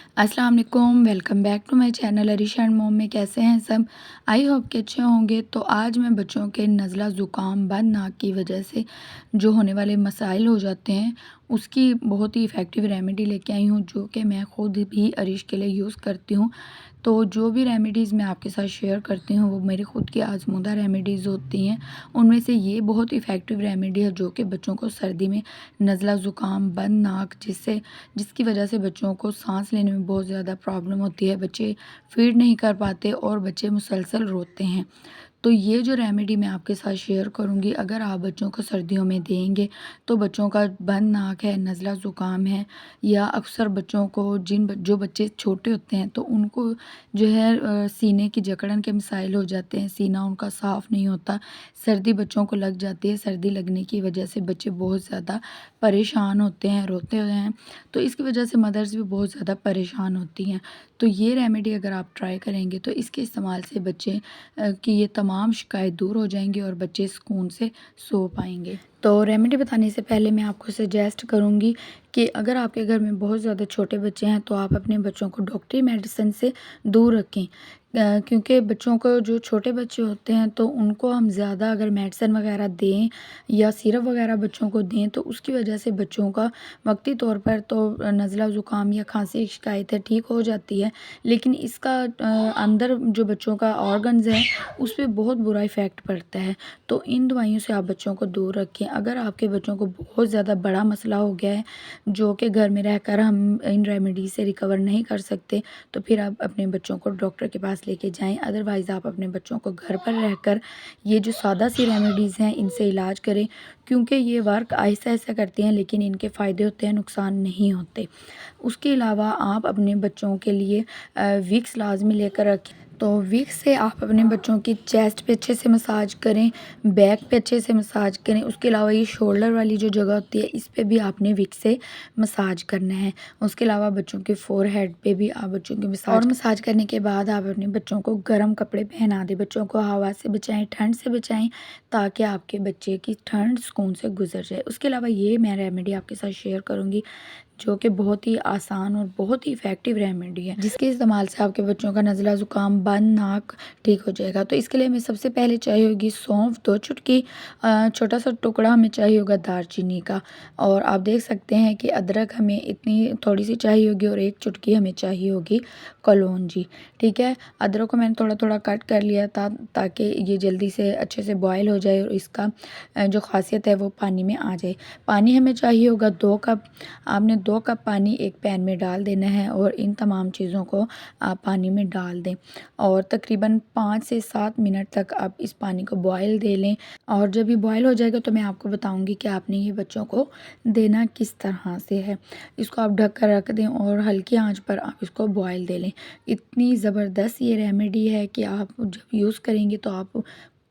अस्सलाम वालेकुम, welcome back to my channel Arisha and mom में। कैसे हैं सब? आई होप कि अच्छे होंगे। तो आज मैं बच्चों के नज़ला ज़ुकाम बंद नाक की वजह से जो होने वाले मसाइल हो जाते हैं उसकी बहुत ही इफ़ेक्टिव रेमेडी लेके आई हूँ, जो कि मैं ख़ुद भी अरीश के लिए यूज़ करती हूँ। तो जो भी रेमेडीज़ मैं आपके साथ शेयर करती हूँ वो मेरी ख़ुद की आज़मूदा रेमेडीज़ होती हैं। उनमें से ये बहुत इफ़ेक्टिव रेमेडी है जो कि बच्चों को सर्दी में नज़ला ज़ुकाम बंद नाक जिसकी वजह से बच्चों को सांस लेने में बहुत ज़्यादा प्रॉब्लम होती है, बच्चे फीड नहीं कर पाते और बच्चे मुसलसल रोते हैं। तो ये जो रेमेडी मैं आपके साथ शेयर करूँगी, अगर आप बच्चों को सर्दियों में देंगे तो बच्चों का बंद नाक है, नज़ला ज़ुकाम है, या अक्सर बच्चों को जो बच्चे छोटे होते हैं तो उनको जो है सीने की जकड़न के मसाइल हो जाते हैं, सीना उनका साफ़ नहीं होता, सर्दी बच्चों को लग जाती है। सर्दी लगने की वजह से बच्चे बहुत ज़्यादा परेशान होते हैं, रोते हैं। तो इसकी वजह से मदर्स भी बहुत ज़्यादा परेशान होती हैं। तो ये रेमेडी अगर आप ट्राई करेंगे तो इसके इस्तेमाल से बच्चे की ये तमाम शिकायत दूर हो जाएंगी और बच्चे सुकून से सो पाएंगे। तो रेमेडी बताने से पहले मैं आपको सजेस्ट करूँगी कि अगर आपके घर में बहुत ज़्यादा छोटे बच्चे हैं तो आप अपने बच्चों को डॉक्टरी मेडिसिन से दूर रखें, क्योंकि बच्चों को जो छोटे बच्चे होते हैं तो उनको हम ज़्यादा अगर मेडिसिन वगैरह दें या सिरप वगैरह बच्चों को दें तो उसकी वजह से बच्चों का वक्ती तौर पर तो नज़ला ज़ुकाम या खांसी की शिकायत है ठीक हो जाती है, लेकिन इसका अंदर जो बच्चों का ऑर्गन्स है उस पर बहुत बुरा इफ़ेक्ट पड़ता है। तो इन दवाइयों से आप बच्चों को दूर रखें। अगर आपके बच्चों को बहुत ज़्यादा बड़ा मसला हो गया है जो कि घर में रहकर हम इन रेमेडी से रिकवर नहीं कर सकते, तो फिर आप अपने बच्चों को डॉक्टर के पास लेके जाएं। अदरवाइज़ आप अपने बच्चों को घर पर रहकर ये जो सादा सी रेमेडीज़ हैं इनसे इलाज करें, क्योंकि ये वर्क आहिस्ता आहिस्ता करती हैं लेकिन इनके फ़ायदे होते हैं, नुकसान नहीं होते। उसके अलावा आप अपने बच्चों के लिए विक्स लाजमी लेकर रखें। तो विक्स से आप अपने बच्चों की चेस्ट पे अच्छे से मसाज करें, बैक पे अच्छे से मसाज करें। उसके अलावा ये शोल्डर वाली जो जगह होती है इस पे भी आपने विक्स से मसाज करना है। उसके अलावा बच्चों के फोरहेड पे भी आप बच्चों की मसाज करने के बाद आप अपने बच्चों को गर्म कपड़े पहना दें। बच्चों को हवा से बचाएं, ठंड से बचाएं, ताकि आपके बच्चे की ठंड सुकून से गुजर जाए। उसके अलावा ये मैं रेमेडी आपके साथ शेयर करूँगी जो कि बहुत ही आसान और बहुत ही इफ़ेक्टिव रेमेडी है, जिसके इस्तेमाल से आपके बच्चों का नज़ला ज़ुकाम बंद नाक ठीक हो जाएगा। तो इसके लिए हमें सबसे पहले चाहिए होगी सौंफ 2 चुटकी, छोटा सा टुकड़ा हमें चाहिए होगा दालचीनी का, और आप देख सकते हैं कि अदरक हमें इतनी थोड़ी सी चाहिए होगी और 1 चुटकी हमें चाहिए होगी कलौंजी। ठीक है, अदरक को मैंने थोड़ा थोड़ा कट कर लिया था ताकि ये जल्दी से अच्छे से बॉयल हो जाए और इसका जो खासियत है वो पानी में आ जाए। पानी हमें चाहिए होगा 2 कप। आपने 2 कप पानी एक पैन में डाल देना है और इन तमाम चीज़ों को आप पानी में डाल दें और तकरीबन 5 से 7 मिनट तक आप इस पानी को बॉयल दे लें। और जब ये बॉयल हो जाएगा तो मैं आपको बताऊंगी कि आपने ये बच्चों को देना किस तरह से है। इसको आप ढक कर रख दें और हल्की आंच पर आप इसको बॉयल दे लें। इतनी ज़बरदस्त ये रेमेडी है कि आप जब यूज़ करेंगे तो आप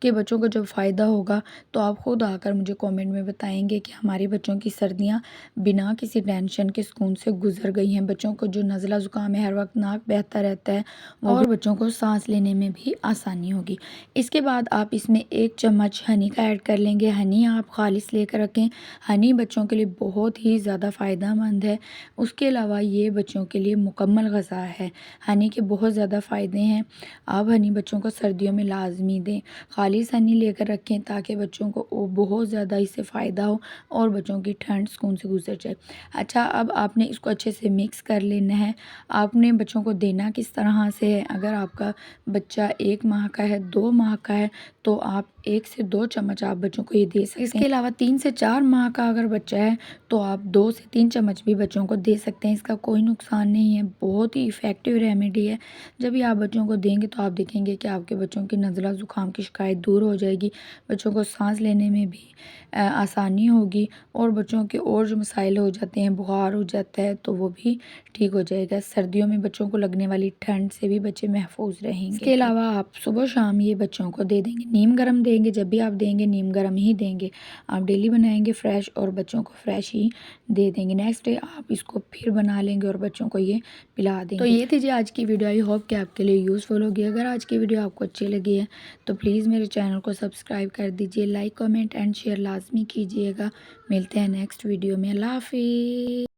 के बच्चों को जब फ़ायदा होगा तो आप ख़ुद आकर मुझे कमेंट में बताएंगे कि हमारे बच्चों की सर्दियां बिना किसी टेंशन के सुकून से गुजर गई हैं। बच्चों को जो नज़ला ज़ुकाम है, हर वक्त नाक बहता रहता है, और बच्चों को सांस लेने में भी आसानी होगी। इसके बाद आप इसमें 1 चम्मच हनी का ऐड कर लेंगे। हनी आप खालिस लेकर रखें। हनी बच्चों के लिए बहुत ही ज़्यादा फ़ायदेमंद है। उसके अलावा ये बच्चों के लिए मुकम्मल ग़िज़ा है। हनी के बहुत ज़्यादा फ़ायदे हैं। आप हनी बच्चों को सर्दियों में लाजमी दें। खालिस हनी लेकर रखें ताकि बच्चों को बहुत ज़्यादा इससे फ़ायदा हो और बच्चों की ठंड सुकून से गुजर जाए। अच्छा, अब आपने इसको अच्छे से मिक्स कर लेना है। आपने बच्चों को देना किस तरह से है, अगर आपका बच्चा 1 माह का है, 2 माह का है, तो आप 1 से 2 चम्मच आप बच्चों को ये दे सकते हैं। इसके अलावा 3 से 4 माह का अगर बच्चा है तो आप 2 से 3 चम्मच भी बच्चों को दे सकते हैं। इसका कोई नुकसान नहीं है, बहुत ही इफ़ेक्टिव रेमेडी है। जब भी आप बच्चों को देंगे तो आप देखेंगे कि आपके बच्चों की नज़ला ज़ुकाम की शिकायत दूर हो जाएगी, बच्चों को सांस लेने में भी आसानी होगी, और बच्चों के और जो मसाइल हो जाते हैं, बुखार हो जाता है, तो वो भी ठीक हो जाएगा। सर्दियों में बच्चों को लगने वाली ठंड से भी बच्चे महफूज रहेंगे। इसके अलावा आप सुबह शाम ये बच्चों को दे देंगे। नीम गर्म देंगे, जब भी आप देंगे नीम गर्म ही देंगे। आप डेली बनाएंगे फ्रेश और बच्चों को फ्रेश ही दे देंगे। नेक्स्ट डे आप इसको फिर बना लेंगे और बच्चों को ये पिला देंगे। तो ये थी जी आज की वीडियो। आई होप कि आपके लिए यूज़फुल होगी। अगर आज की वीडियो आपको अच्छी लगी है तो प्लीज़ मेरे चैनल को सब्सक्राइब कर दीजिए, लाइक कमेंट एंड शेयर लाजमी कीजिएगा। मिलते हैं नेक्स्ट वीडियो में। अल्लाह हाफिज़।